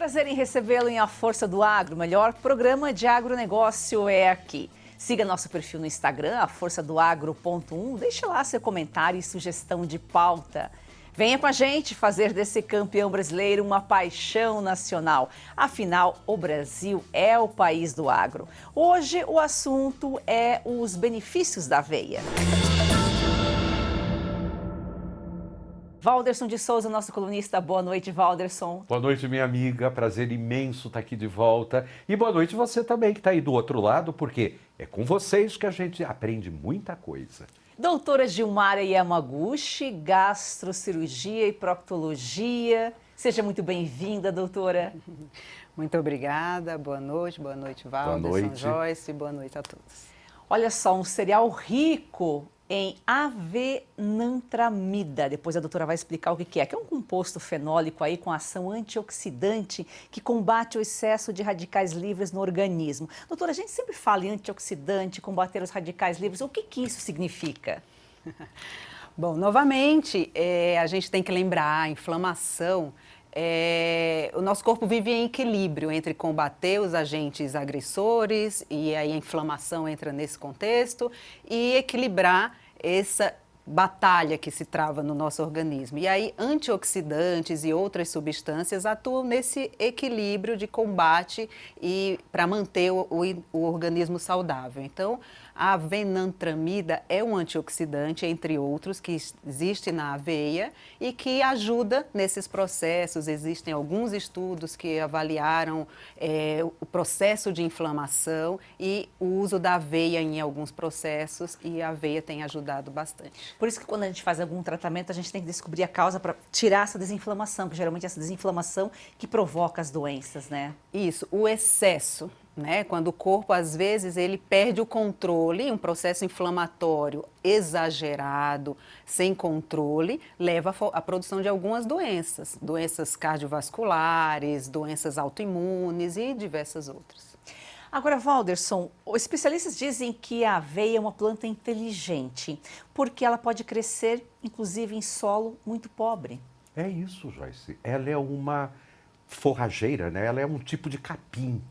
Prazer em recebê-lo em A Força do Agro. O melhor programa de agronegócio é aqui. Siga nosso perfil no Instagram, aforçadoagro.1. Deixe lá seu comentário e sugestão de pauta. Venha com a gente fazer desse campeão brasileiro uma paixão nacional. Afinal, o Brasil é o país do agro. Hoje o assunto é os benefícios da aveia. Valderson de Souza, nosso colunista. Boa noite, Valderson. Boa noite, minha amiga. Prazer imenso estar aqui de volta. E boa noite você também que está aí do outro lado, porque é com vocês que a gente aprende muita coisa. Doutora Gilmara Yamaguchi, gastrocirurgia e proctologia. Seja muito bem-vinda, doutora. Muito obrigada. Boa noite, Valderson, Joyce. Boa noite a todos. Olha só, um cereal rico em avenantramida. Depois a doutora vai explicar o que é. Que é um composto fenólico aí com ação antioxidante que combate o excesso de radicais livres no organismo. Doutora, a gente sempre fala em antioxidante, combater os radicais livres. O que isso significa? Bom, novamente, a gente tem que lembrar, a inflamação, o nosso corpo vive em equilíbrio entre combater os agentes agressores, e aí a inflamação entra nesse contexto, e equilibrar essa batalha que se trava no nosso organismo. E aí antioxidantes e outras substâncias atuam nesse equilíbrio de combate e para manter o organismo saudável. Então, a avenantramida é um antioxidante, entre outros, que existe na aveia e que ajuda nesses processos. Existem alguns estudos que avaliaram o processo de inflamação e o uso da aveia em alguns processos, e a aveia tem ajudado bastante. Por isso que quando a gente faz algum tratamento, a gente tem que descobrir a causa para tirar essa desinflamação, que geralmente é essa desinflamação que provoca as doenças, né? Isso, o excesso. Né? Quando o corpo, às vezes, ele perde o controle, um processo inflamatório exagerado, sem controle, leva à produção de algumas doenças, doenças cardiovasculares, doenças autoimunes e diversas outras. Agora, Valderson, os especialistas dizem que a aveia é uma planta inteligente, porque ela pode crescer, inclusive, em solo muito pobre. É isso, Joyce. Ela é uma forrageira, né? Ela é um tipo de capim.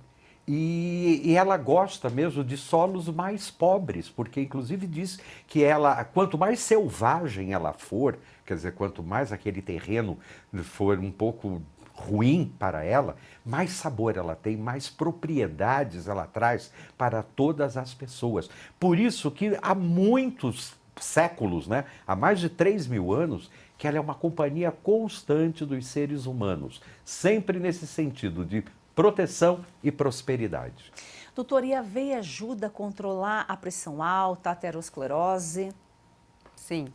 E ela gosta mesmo de solos mais pobres, porque inclusive diz que ela, quanto mais selvagem ela for, quer dizer, quanto mais aquele terreno for um pouco ruim para ela, mais sabor ela tem, mais propriedades ela traz para todas as pessoas. Por isso que há muitos séculos, né, há mais de 3.000 anos, que ela é uma companhia constante dos seres humanos, sempre nesse sentido de proteção e prosperidade. Doutor, e a aveia ajuda a controlar a pressão alta, a aterosclerose? Sim.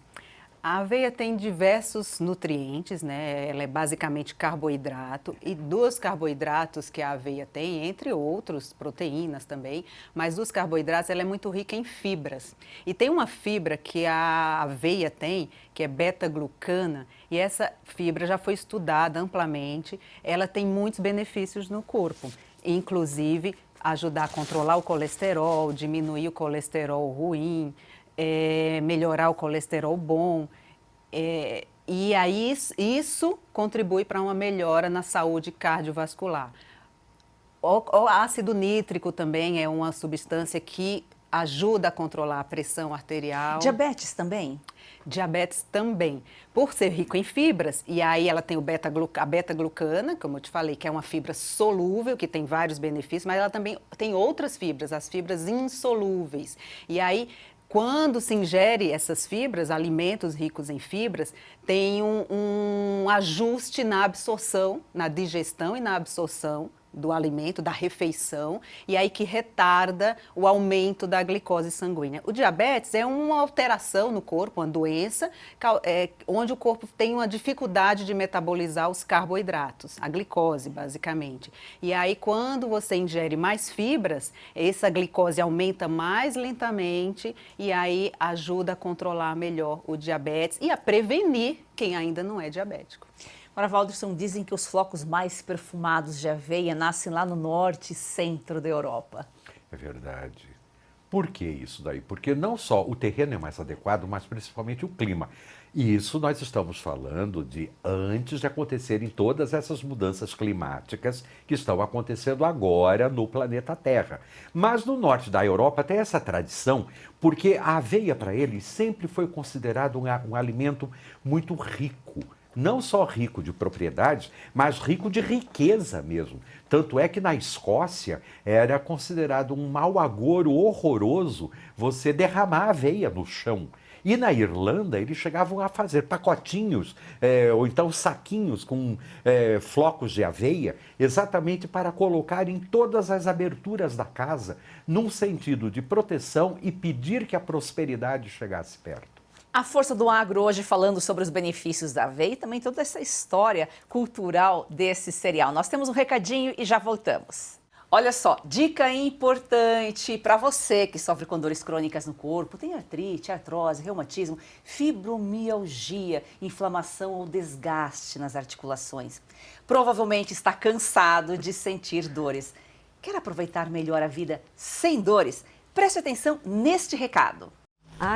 A aveia tem diversos nutrientes, né? Ela é basicamente carboidrato, e dos carboidratos que a aveia tem, entre outros, proteínas também, mas dos carboidratos ela é muito rica em fibras. E tem uma fibra que a aveia tem, que é beta-glucana, e essa fibra já foi estudada amplamente, ela tem muitos benefícios no corpo, inclusive ajudar a controlar o colesterol, diminuir o colesterol ruim, melhorar o colesterol bom, e aí isso contribui para uma melhora na saúde cardiovascular. O ácido nítrico também é uma substância que ajuda a controlar a pressão arterial. Diabetes também? Diabetes também. Por ser rico em fibras, e aí ela tem a beta-glucana, como eu te falei, que é uma fibra solúvel, que tem vários benefícios, mas ela também tem outras fibras, as fibras insolúveis. E aí, quando se ingere essas fibras, alimentos ricos em fibras, tem um ajuste na absorção, na digestão e na absorção do alimento, da refeição, e aí que retarda o aumento da glicose sanguínea. O diabetes é uma alteração no corpo, uma doença, onde o corpo tem uma dificuldade de metabolizar os carboidratos, a glicose, basicamente. E aí, quando você ingere mais fibras, essa glicose aumenta mais lentamente e aí ajuda a controlar melhor o diabetes e a prevenir quem ainda não é diabético. Agora, Valderson, dizem que os flocos mais perfumados de aveia nascem lá no norte e centro da Europa. É verdade. Por que isso daí? Porque não só o terreno é mais adequado, mas principalmente o clima. E isso nós estamos falando de antes de acontecerem todas essas mudanças climáticas que estão acontecendo agora no planeta Terra. Mas no norte da Europa tem essa tradição, porque a aveia para eles sempre foi considerado um alimento muito rico. Não só rico de propriedades, mas rico de riqueza mesmo. Tanto é que na Escócia era considerado um mau agouro horroroso você derramar aveia no chão. E na Irlanda, eles chegavam a fazer pacotinhos, ou então saquinhos com flocos de aveia, exatamente para colocar em todas as aberturas da casa, num sentido de proteção e pedir que a prosperidade chegasse perto. A Força do Agro hoje falando sobre os benefícios da aveia e também toda essa história cultural desse cereal. Nós temos um recadinho e já voltamos. Olha só, dica importante para você que sofre com dores crônicas no corpo, tem artrite, artrose, reumatismo, fibromialgia, inflamação ou desgaste nas articulações. Provavelmente está cansado de sentir dores. Quer aproveitar melhor a vida sem dores? Preste atenção neste recado.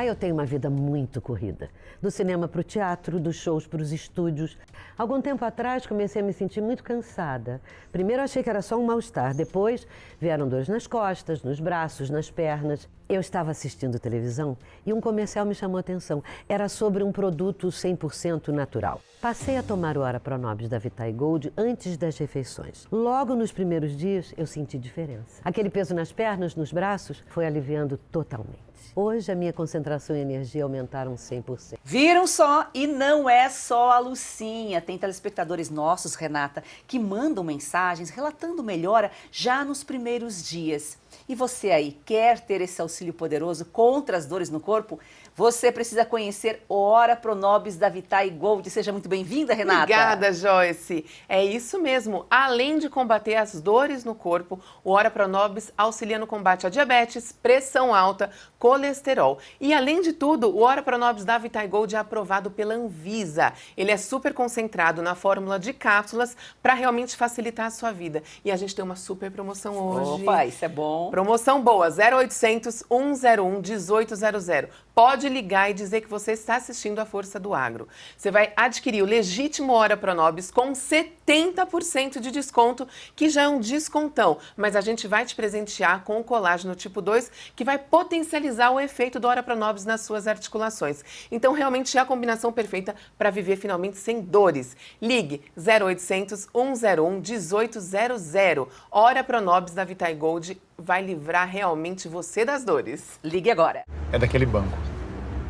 Eu tenho uma vida muito corrida. Do cinema para o teatro, dos shows para os estúdios. Algum tempo atrás comecei a me sentir muito cansada. Primeiro achei que era só um mal-estar. Depois vieram dores nas costas, nos braços, nas pernas. Eu estava assistindo televisão e um comercial me chamou a atenção. Era sobre um produto 100% natural. Passei a tomar o Ora Pronobis da Vitae Gold antes das refeições. Logo nos primeiros dias eu senti diferença. Aquele peso nas pernas, nos braços, foi aliviando totalmente. Hoje a minha concentração e energia aumentaram 100%. Viram só? E não é só a Lucinha. Tem telespectadores nossos, Renata, que mandam mensagens relatando melhora já nos primeiros dias. E você aí, quer ter esse auxílio poderoso contra as dores no corpo? Você precisa conhecer o Ora Pronobis da Vitae Gold. Seja muito bem-vinda, Renata. Obrigada, Joyce. É isso mesmo. Além de combater as dores no corpo, o Ora Pronobis auxilia no combate à diabetes, pressão alta, colesterol. E além de tudo, o Ora Pronobis da Vitae Gold é aprovado pela Anvisa. Ele é super concentrado na fórmula de cápsulas para realmente facilitar a sua vida. E a gente tem uma super promoção hoje. Opa, isso é bom. Promoção boa, 0800 101 1800. Pode ligar e dizer que você está assistindo a Força do Agro. Você vai adquirir o legítimo Ora Pronobis com 70% de desconto, que já é um descontão. Mas a gente vai te presentear com o colágeno tipo 2, que vai potencializar o efeito do Ora Pronobis nas suas articulações. Então, realmente é a combinação perfeita para viver finalmente sem dores. Ligue 0800 101 1800. Ora Pronobis da Vitae Gold vai livrar realmente você das dores. Ligue agora. É daquele banco.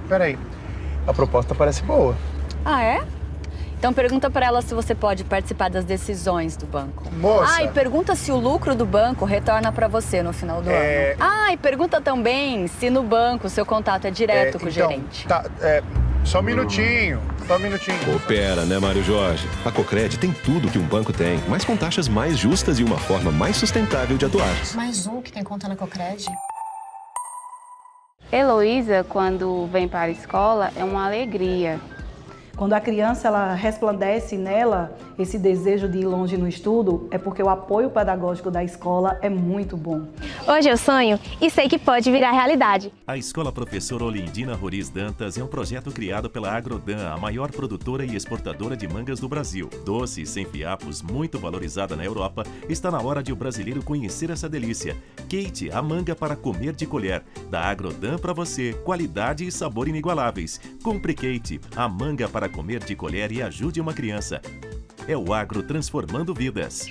Peraí, a proposta parece boa. Ah, é? Então pergunta para ela se você pode participar das decisões do banco. Moça! E pergunta se o lucro do banco retorna para você no final do ano. E pergunta também se no banco o seu contato é direto com o gerente. Só um minutinho. Coopera, né, Mário Jorge? A Cocred tem tudo que um banco tem, mas com taxas mais justas e uma forma mais sustentável de atuar. Mais um que tem conta na Cocred. Heloísa, quando vem para a escola, é uma alegria. Quando a criança ela resplandece nela esse desejo de ir longe no estudo, é porque o apoio pedagógico da escola é muito bom. Hoje eu sonho e sei que pode virar realidade. A Escola Professora Olindina Roriz Dantas é um projeto criado pela Agrodan, a maior produtora e exportadora de mangas do Brasil. Doce, sem fiapos, muito valorizada na Europa, está na hora de o brasileiro conhecer essa delícia. Kate, a manga para comer de colher. Da Agrodan para você, qualidade e sabor inigualáveis. Compre Kate, a manga para comer de colher e ajude uma criança. É o Agro transformando vidas.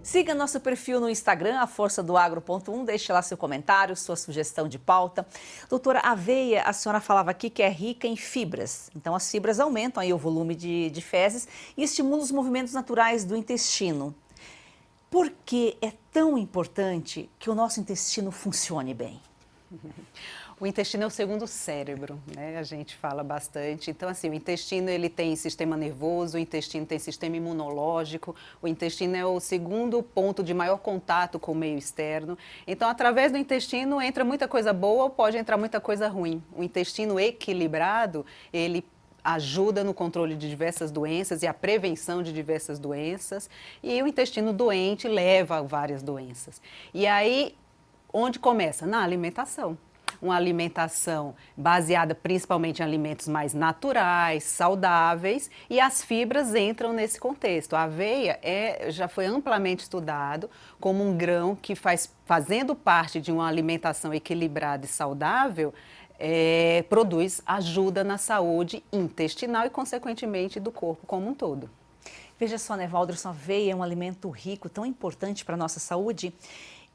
Siga nosso perfil no Instagram, aforçadoagro.1, deixe lá seu comentário, sua sugestão de pauta. Doutora, a aveia, a senhora falava aqui que é rica em fibras. Então, as fibras aumentam aí o volume de fezes e estimulam os movimentos naturais do intestino. Por que é tão importante que o nosso intestino funcione bem? O intestino é o segundo cérebro, né? A gente fala bastante. Então, assim, o intestino ele tem sistema nervoso, o intestino tem sistema imunológico, o intestino é o segundo ponto de maior contato com o meio externo. Então, através do intestino entra muita coisa boa ou pode entrar muita coisa ruim. O intestino equilibrado, ele ajuda no controle de diversas doenças e a prevenção de diversas doenças. E o intestino doente leva a várias doenças. E aí, onde começa? Na alimentação. uma alimentação baseada principalmente em alimentos mais naturais, saudáveis, e as fibras entram nesse contexto. A aveia já foi amplamente estudado como um grão que fazendo parte de uma alimentação equilibrada e saudável, ajuda na saúde intestinal e, consequentemente, do corpo como um todo. Veja só, né, Valderson, a aveia é um alimento rico, tão importante para a nossa saúde.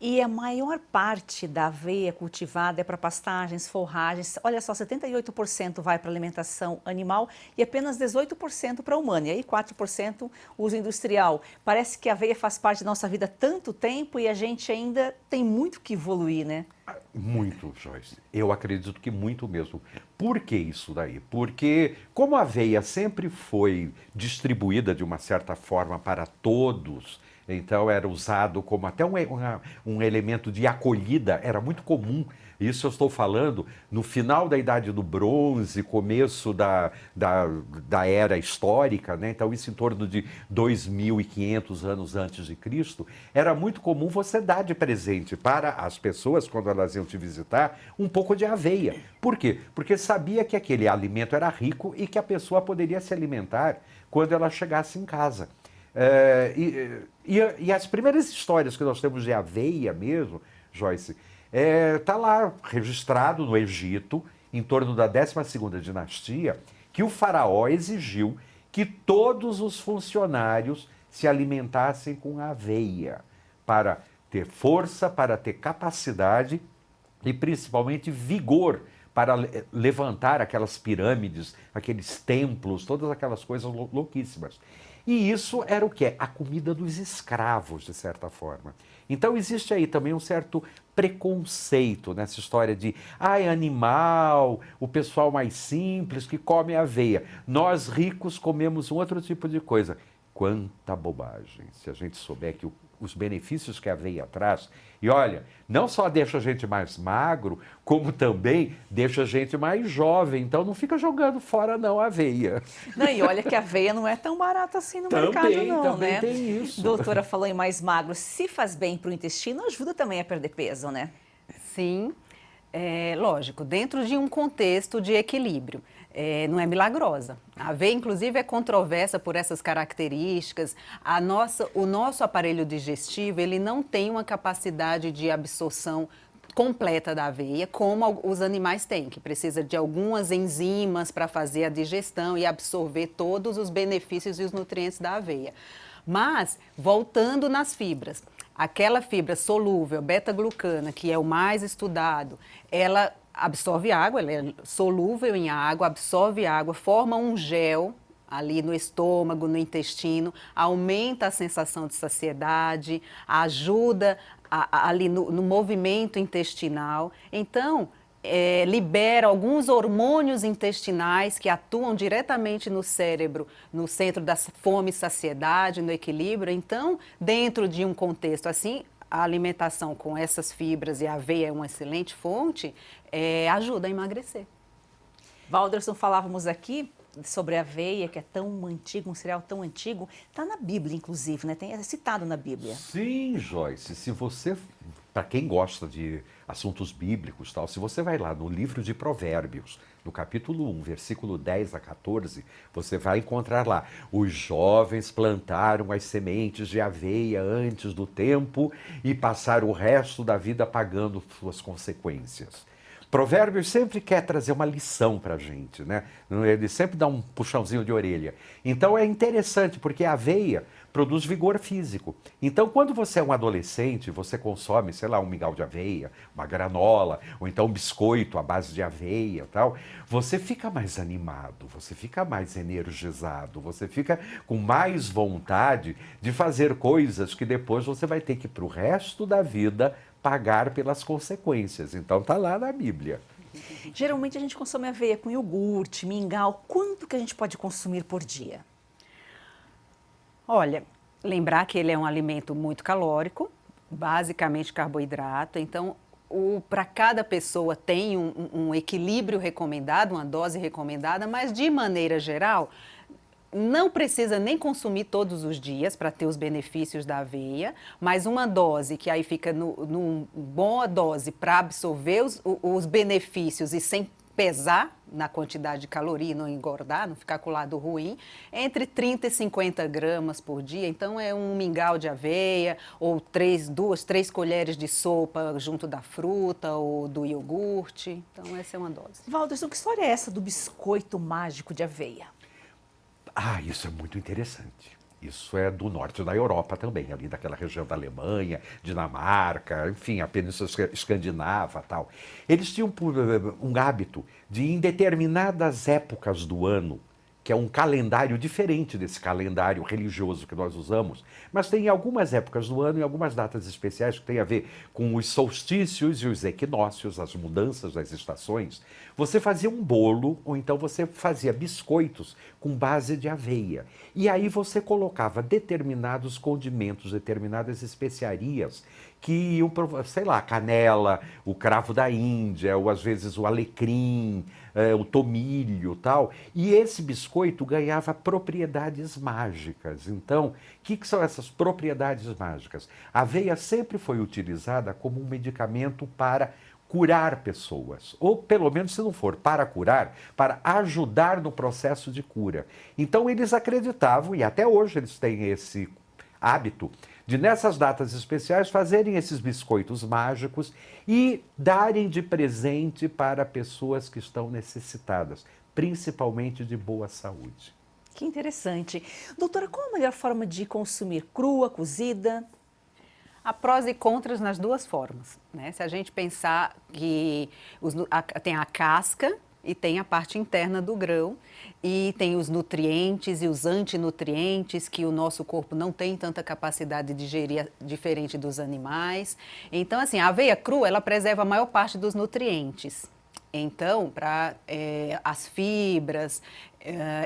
E a maior parte da aveia cultivada é para pastagens, forragens. Olha só, 78% vai para alimentação animal e apenas 18% para humana. E aí 4% uso industrial. Parece que a aveia faz parte da nossa vida há tanto tempo e a gente ainda tem muito que evoluir, né? Muito, Joyce. Eu acredito que muito mesmo. Por que isso daí? Porque como a aveia sempre foi distribuída de uma certa forma para todos, então era usado como até um elemento de acolhida, era muito comum. Isso eu estou falando no final da Idade do Bronze, começo da era histórica, né? Então isso em torno de 2.500 anos antes de Cristo, era muito comum você dar de presente para as pessoas, quando elas iam te visitar, um pouco de aveia. Por quê? Porque sabia que aquele alimento era rico e que a pessoa poderia se alimentar quando ela chegasse em casa. E as primeiras histórias que nós temos de aveia mesmo, Joyce, está lá registrado no Egito, em torno da 12ª dinastia, que o faraó exigiu que todos os funcionários se alimentassem com aveia, para ter força, para ter capacidade e principalmente vigor para levantar aquelas pirâmides, aqueles templos, todas aquelas coisas louquíssimas. E isso era o quê? A comida dos escravos, de certa forma. Então existe aí também um certo preconceito nessa história de é animal, o pessoal mais simples que come aveia. Nós ricos comemos um outro tipo de coisa. Quanta bobagem, se a gente souber que os benefícios que a aveia traz. E olha, não só deixa a gente mais magro, como também deixa a gente mais jovem. Então não fica jogando fora não a aveia. Não, e olha que a aveia não é tão barata assim no mercado não, também né? Tem isso. Doutora falou em mais magro. Se faz bem para o intestino, ajuda também a perder peso, né? Sim, lógico, dentro de um contexto de equilíbrio. Não é milagrosa. A aveia, inclusive, é controversa por essas características. O nosso aparelho digestivo, ele não tem uma capacidade de absorção completa da aveia, como os animais têm, que precisa de algumas enzimas para fazer a digestão e absorver todos os benefícios e os nutrientes da aveia. Mas, voltando nas fibras, aquela fibra solúvel, beta-glucana, que é o mais estudado, ela absorve água, ela é solúvel em água, absorve água, forma um gel ali no estômago, no intestino, aumenta a sensação de saciedade, ajuda ali no movimento intestinal. Então, libera alguns hormônios intestinais que atuam diretamente no cérebro, no centro da fome e saciedade, no equilíbrio. Então, dentro de um contexto assim, a alimentação com essas fibras, e a aveia é uma excelente fonte, ajuda a emagrecer. Valderson, falávamos aqui sobre a aveia, que é tão antigo, um cereal tão antigo. Está na Bíblia, inclusive, né? É citado na Bíblia. Sim, Joyce. Se você, para quem gosta de assuntos bíblicos, tal, se você vai lá no livro de Provérbios, no capítulo 1, versículo 10 a 14, você vai encontrar lá: os jovens plantaram as sementes de aveia antes do tempo e passaram o resto da vida pagando suas consequências. Provérbios sempre quer trazer uma lição para a gente, né? Ele sempre dá um puxãozinho de orelha. Então é interessante, porque a aveia produz vigor físico. Então, quando você é um adolescente, você consome, sei lá, um mingau de aveia, uma granola, ou então um biscoito à base de aveia, tal, você fica mais animado, você fica mais energizado, você fica com mais vontade de fazer coisas que depois você vai ter que, para o resto da vida, pagar pelas consequências. Então, está lá na Bíblia. Geralmente a gente consome aveia com iogurte, mingau. Quanto que a gente pode consumir por dia? Olha, lembrar que ele é um alimento muito calórico, basicamente carboidrato. Então, para cada pessoa tem um equilíbrio recomendado, uma dose recomendada, mas de maneira geral, não precisa nem consumir todos os dias para ter os benefícios da aveia, mas uma dose que aí fica numa boa dose para absorver os benefícios e sem pesar na quantidade de caloria, não engordar, não ficar com o lado ruim, entre 30 e 50 gramas por dia. Então, é um mingau de aveia ou 2, 3 colheres de sopa junto da fruta ou do iogurte. Então, essa é uma dose. Valderson, que história é essa do biscoito mágico de aveia? Isso é muito interessante. Isso é do norte da Europa também, ali daquela região da Alemanha, Dinamarca, enfim, a Península Escandinava e tal. Eles tinham um hábito de, em determinadas épocas do ano, que é um calendário diferente desse calendário religioso que nós usamos, mas tem algumas épocas do ano e algumas datas especiais que tem a ver com os solstícios e os equinócios, as mudanças das estações. Você fazia um bolo ou então você fazia biscoitos com base de aveia. E aí você colocava determinados condimentos, determinadas especiarias que iam, sei lá, canela, o cravo da Índia, ou às vezes o alecrim, o tomilho e tal. E esse biscoito ganhava propriedades mágicas. Então, o que são essas propriedades mágicas? A aveia sempre foi utilizada como um medicamento para curar pessoas, ou pelo menos, se não for para curar, para ajudar no processo de cura. Então, eles acreditavam, e até hoje eles têm esse hábito, de nessas datas especiais fazerem esses biscoitos mágicos e darem de presente para pessoas que estão necessitadas, principalmente de boa saúde. Que interessante. Doutora, qual a melhor forma de consumir? Crua, cozida? Há prós e contras nas duas formas, né? Se a gente pensar que tem a casca e tem a parte interna do grão, e tem os nutrientes e os antinutrientes que o nosso corpo não tem tanta capacidade de digerir, diferente dos animais. Então, assim, a aveia crua, ela preserva a maior parte dos nutrientes. Então, para as fibras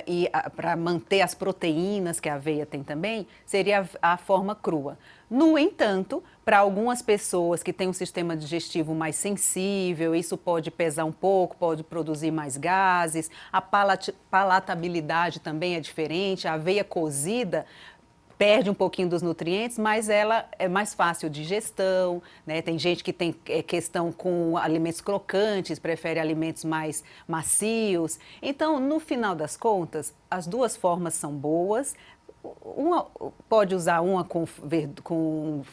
e para manter as proteínas que a aveia tem também, seria a forma crua. No entanto, para algumas pessoas que têm um sistema digestivo mais sensível, isso pode pesar um pouco, pode produzir mais gases, a palatabilidade também é diferente, a aveia cozida perde um pouquinho dos nutrientes, mas ela é mais fácil de digestão, né? Tem gente que tem questão com alimentos crocantes, prefere alimentos mais macios. Então, no final das contas, as duas formas são boas. Pode usar uma com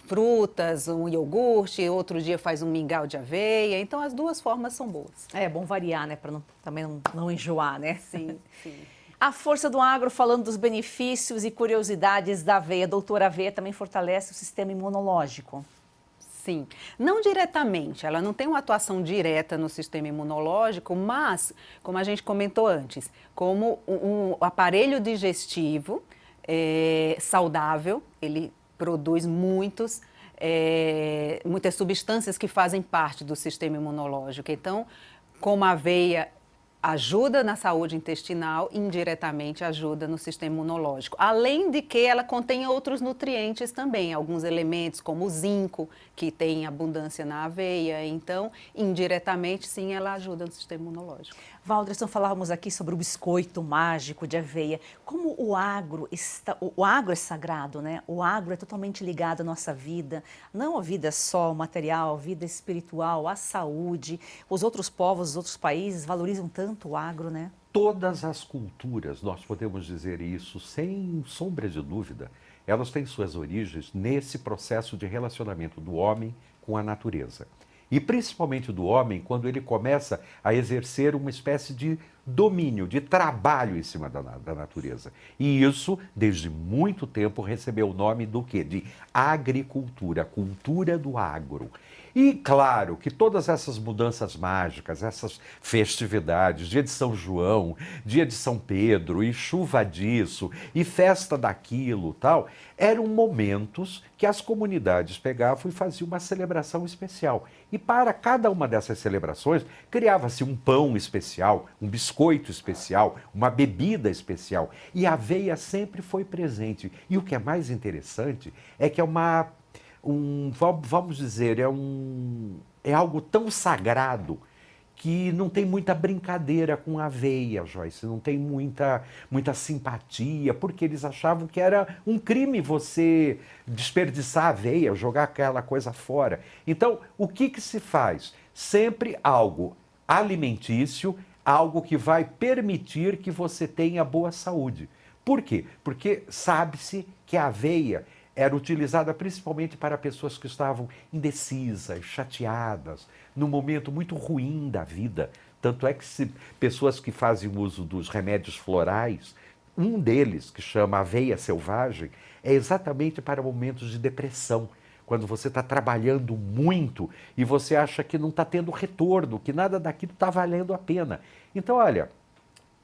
frutas, um iogurte, outro dia faz um mingau de aveia. Então, as duas formas são boas. É bom variar, né? Para também não enjoar, né? Sim, sim. A Força do Agro, falando dos benefícios e curiosidades da aveia. Doutora, a aveia também fortalece o sistema imunológico. Sim, não diretamente, ela não tem uma atuação direta no sistema imunológico, mas, como a gente comentou antes, como um aparelho digestivo saudável, ele produz muitas substâncias que fazem parte do sistema imunológico. Então, como a aveia ajuda na saúde intestinal, indiretamente ajuda no sistema imunológico. Além de que ela contém outros nutrientes também, alguns elementos como o zinco, que tem abundância na aveia. Então, indiretamente, sim, ela ajuda no sistema imunológico. Valderson, falávamos aqui sobre o biscoito mágico de aveia. Como o agro é sagrado, né? O agro é totalmente ligado à nossa vida, não a vida só material, a vida espiritual, a saúde. Os outros povos, os outros países valorizam tanto o agro, né? Todas as culturas, nós podemos dizer isso sem sombra de dúvida, elas têm suas origens nesse processo de relacionamento do homem com a natureza. E principalmente do homem, quando ele começa a exercer uma espécie de domínio, de trabalho em cima da natureza. E isso, desde muito tempo, recebeu o nome do quê? De agricultura, cultura do agro. E claro que todas essas mudanças mágicas, essas festividades, dia de São João, dia de São Pedro, e chuva disso, e festa daquilo, tal, eram momentos que as comunidades pegavam e faziam uma celebração especial. E para cada uma dessas celebrações, criava-se um pão especial, um biscoito especial, uma bebida especial. E a aveia sempre foi presente. E o que é mais interessante é que vamos dizer, é algo tão sagrado que não tem muita brincadeira com a aveia, Joyce, não tem muita simpatia, porque eles achavam que era um crime você desperdiçar a aveia, jogar aquela coisa fora. Então, o que se faz? Sempre algo alimentício, algo que vai permitir que você tenha boa saúde. Por quê? Porque sabe-se que a aveia era utilizada principalmente para pessoas que estavam indecisas, chateadas, num momento muito ruim da vida. Tanto é que pessoas que fazem uso dos remédios florais, um deles, que chama aveia selvagem, é exatamente para momentos de depressão, quando você está trabalhando muito e você acha que não está tendo retorno, que nada daquilo está valendo a pena. Então, olha,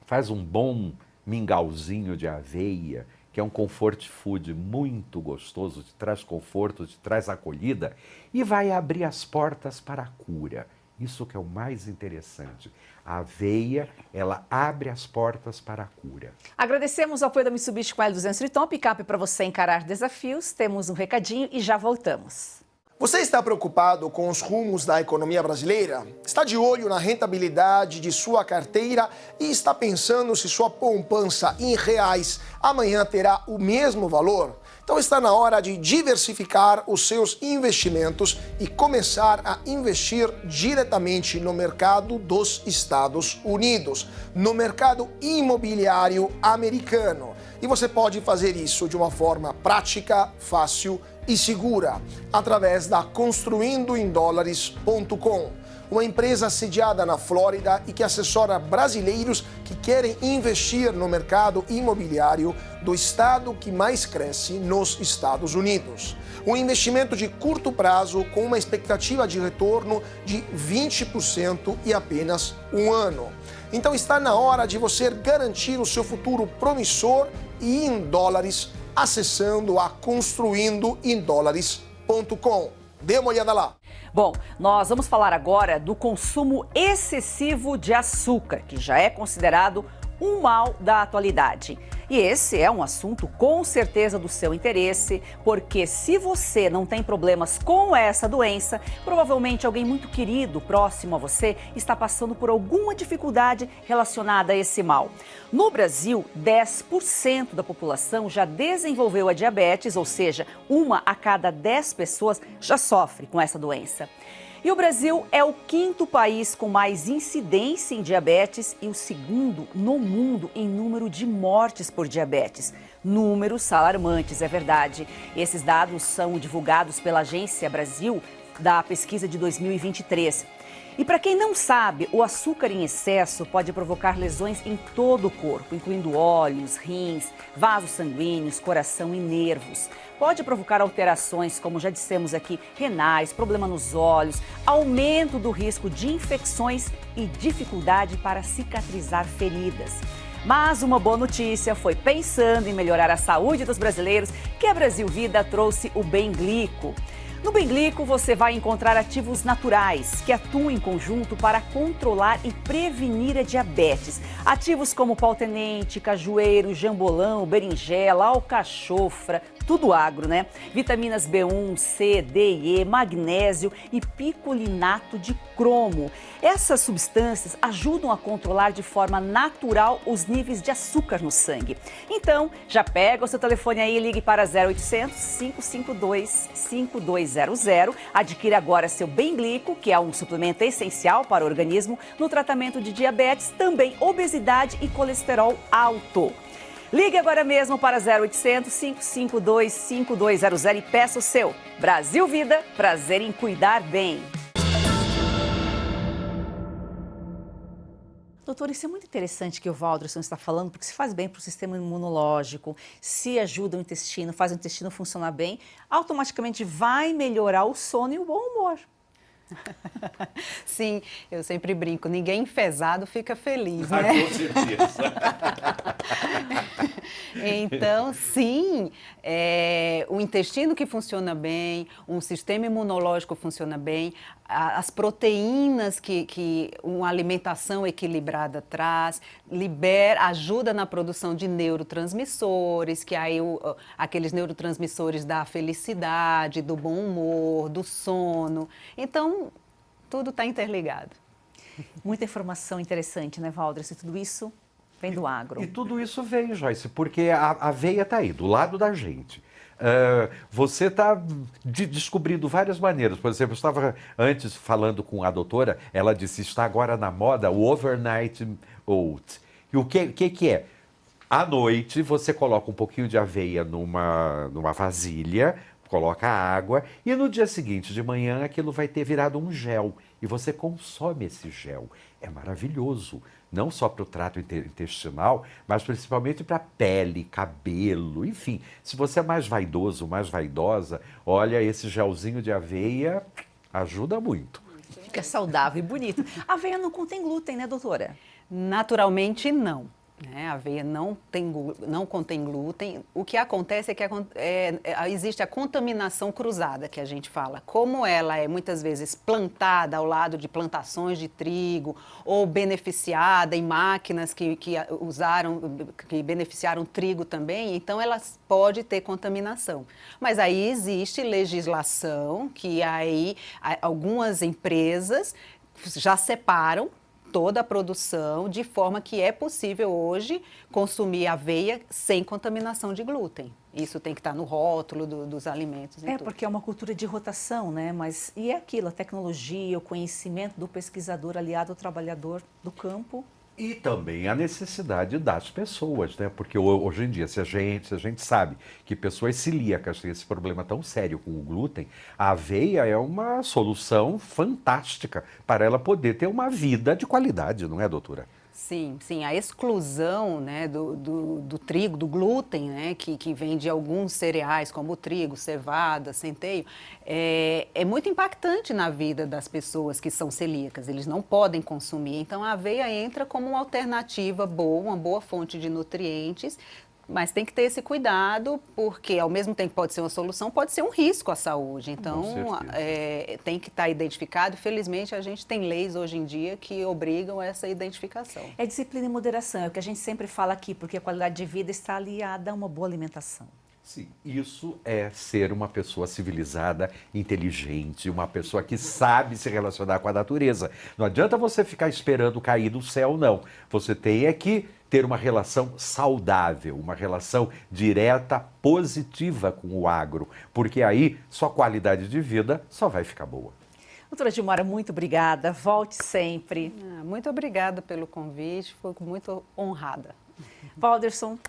faz um bom mingauzinho de aveia, que é um comfort food muito gostoso, te traz conforto, te traz acolhida e vai abrir as portas para a cura. Isso que é o mais interessante. A aveia, ela abre as portas para a cura. Agradecemos o apoio da Mitsubishi com L200 Triton, picape para você encarar desafios. Temos um recadinho e já voltamos. Você está preocupado com os rumos da economia brasileira? Está de olho na rentabilidade de sua carteira e está pensando se sua poupança em reais amanhã terá o mesmo valor? Então está na hora de diversificar os seus investimentos e começar a investir diretamente no mercado dos Estados Unidos, no mercado imobiliário americano. E você pode fazer isso de uma forma prática, fácil e segura, através da construindoemdólares.com, uma empresa sediada na Flórida e que assessora brasileiros que querem investir no mercado imobiliário do estado que mais cresce nos Estados Unidos. Um investimento de curto prazo com uma expectativa de retorno de 20% e apenas um ano. Então está na hora de você garantir o seu futuro promissor e em dólares, acessando a construindoemdólares.com. Dê uma olhada lá. Bom, nós vamos falar agora do consumo excessivo de açúcar, que já é considerado um mal da atualidade. E esse é um assunto com certeza do seu interesse, porque se você não tem problemas com essa doença, provavelmente alguém muito querido, próximo a você, está passando por alguma dificuldade relacionada a esse mal. No Brasil, 10% da população já desenvolveu a diabetes, ou seja, 1 a cada 10 pessoas já sofre com essa doença. E o Brasil é o 5º país com mais incidência em diabetes e o 2º no mundo em número de mortes por diabetes. Números alarmantes, é verdade. Esses dados são divulgados pela Agência Brasil da pesquisa de 2023. E para quem não sabe, o açúcar em excesso pode provocar lesões em todo o corpo, incluindo olhos, rins, vasos sanguíneos, coração e nervos. Pode provocar alterações, como já dissemos aqui, renais, problema nos olhos, aumento do risco de infecções e dificuldade para cicatrizar feridas. Mas uma boa notícia foi pensando em melhorar a saúde dos brasileiros que a Brasil Vida trouxe o Bem-Glico. No Bem-Glico, você vai encontrar ativos naturais que atuam em conjunto para controlar e prevenir a diabetes. Ativos como pau-tenente, cajueiro, jambolão, berinjela, alcachofra, tudo agro, né? Vitaminas B1, C, D e E, magnésio e picolinato de cromo. Essas substâncias ajudam a controlar de forma natural os níveis de açúcar no sangue. Então, já pega o seu telefone aí e ligue para 0800 552 5200. Adquira agora seu Bem-Glico, que é um suplemento essencial para o organismo no tratamento de diabetes, também obesidade e colesterol alto. Ligue agora mesmo para 0800 552 5200 e peça o seu. Brasil Vida, prazer em cuidar bem. Doutor, isso é muito interessante que o Waldrisson está falando, porque se faz bem para o sistema imunológico, se ajuda o intestino, faz o intestino funcionar bem, automaticamente vai melhorar o sono e o bom humor. Sim, eu sempre brinco, ninguém enfesado fica feliz, né? Com certeza. Então, sim, o intestino que funciona bem, um sistema imunológico funciona bem, as proteínas que uma alimentação equilibrada traz, ajuda na produção de neurotransmissores, que aí aqueles neurotransmissores da felicidade, do bom humor, do sono. Então, tudo está interligado. Muita informação interessante, né, Valder? E tudo isso vem do agro. E tudo isso vem, Joyce, porque a aveia está aí, do lado da gente. Você está descobrindo várias maneiras. Por exemplo, eu estava antes falando com a doutora, ela disse, está agora na moda o overnight oat. E o que é? À noite, você coloca um pouquinho de aveia numa vasilha, coloca água, e no dia seguinte, de manhã, aquilo vai ter virado um gel. E você consome esse gel. É maravilhoso. Não só para o trato intestinal, mas principalmente para a pele, cabelo, enfim. Se você é mais vaidoso, mais vaidosa, olha, esse gelzinho de aveia ajuda muito. Fica saudável e bonito. A aveia não contém glúten, né, doutora? Naturalmente, não. A aveia não contém glúten. O que acontece é que existe a contaminação cruzada, que a gente fala. Como ela é muitas vezes plantada ao lado de plantações de trigo ou beneficiada em máquinas que beneficiaram trigo também, então ela pode ter contaminação. Mas aí existe legislação que aí algumas empresas já separam toda a produção, de forma que é possível hoje consumir aveia sem contaminação de glúten. Isso tem que estar no rótulo dos alimentos. Porque é uma cultura de rotação, né? Mas e é aquilo, a tecnologia, o conhecimento do pesquisador aliado ao trabalhador do campo. E também a necessidade das pessoas, né? Porque hoje em dia, se a gente sabe que pessoas celíacas têm esse problema tão sério com o glúten, a aveia é uma solução fantástica para ela poder ter uma vida de qualidade, não é, doutora? Sim, a exclusão, né, do trigo, do glúten, né, que vem de alguns cereais, como o trigo, cevada, centeio, é muito impactante na vida das pessoas que são celíacas. Eles não podem consumir. Então, a aveia entra como uma alternativa boa, uma boa fonte de nutrientes, mas tem que ter esse cuidado, porque ao mesmo tempo que pode ser uma solução, pode ser um risco à saúde. Então, tem que estar identificado. Felizmente, a gente tem leis hoje em dia que obrigam essa identificação. É disciplina e moderação, é o que a gente sempre fala aqui, porque a qualidade de vida está aliada a uma boa alimentação. Sim, isso é ser uma pessoa civilizada, inteligente, uma pessoa que sabe se relacionar com a natureza. Não adianta você ficar esperando cair do céu, não. Você tem que ter uma relação saudável, uma relação direta, positiva com o agro, porque aí sua qualidade de vida só vai ficar boa. Doutora Dilmara, muito obrigada. Volte sempre. Muito obrigada pelo convite, fico muito honrada. Valderson.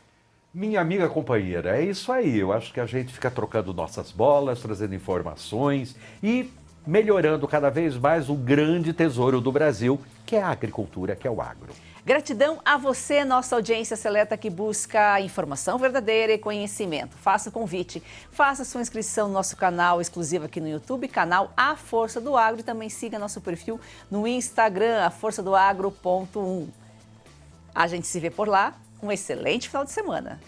Minha amiga companheira, é isso aí. Eu acho que a gente fica trocando nossas bolas, trazendo informações e melhorando cada vez mais o grande tesouro do Brasil, que é a agricultura, que é o agro. Gratidão a você, nossa audiência seleta que busca informação verdadeira e conhecimento. Faça o convite, faça sua inscrição no nosso canal exclusivo aqui no YouTube, canal A Força do Agro, e também siga nosso perfil no Instagram, aforçadoagro.1. A gente se vê por lá. Um excelente final de semana.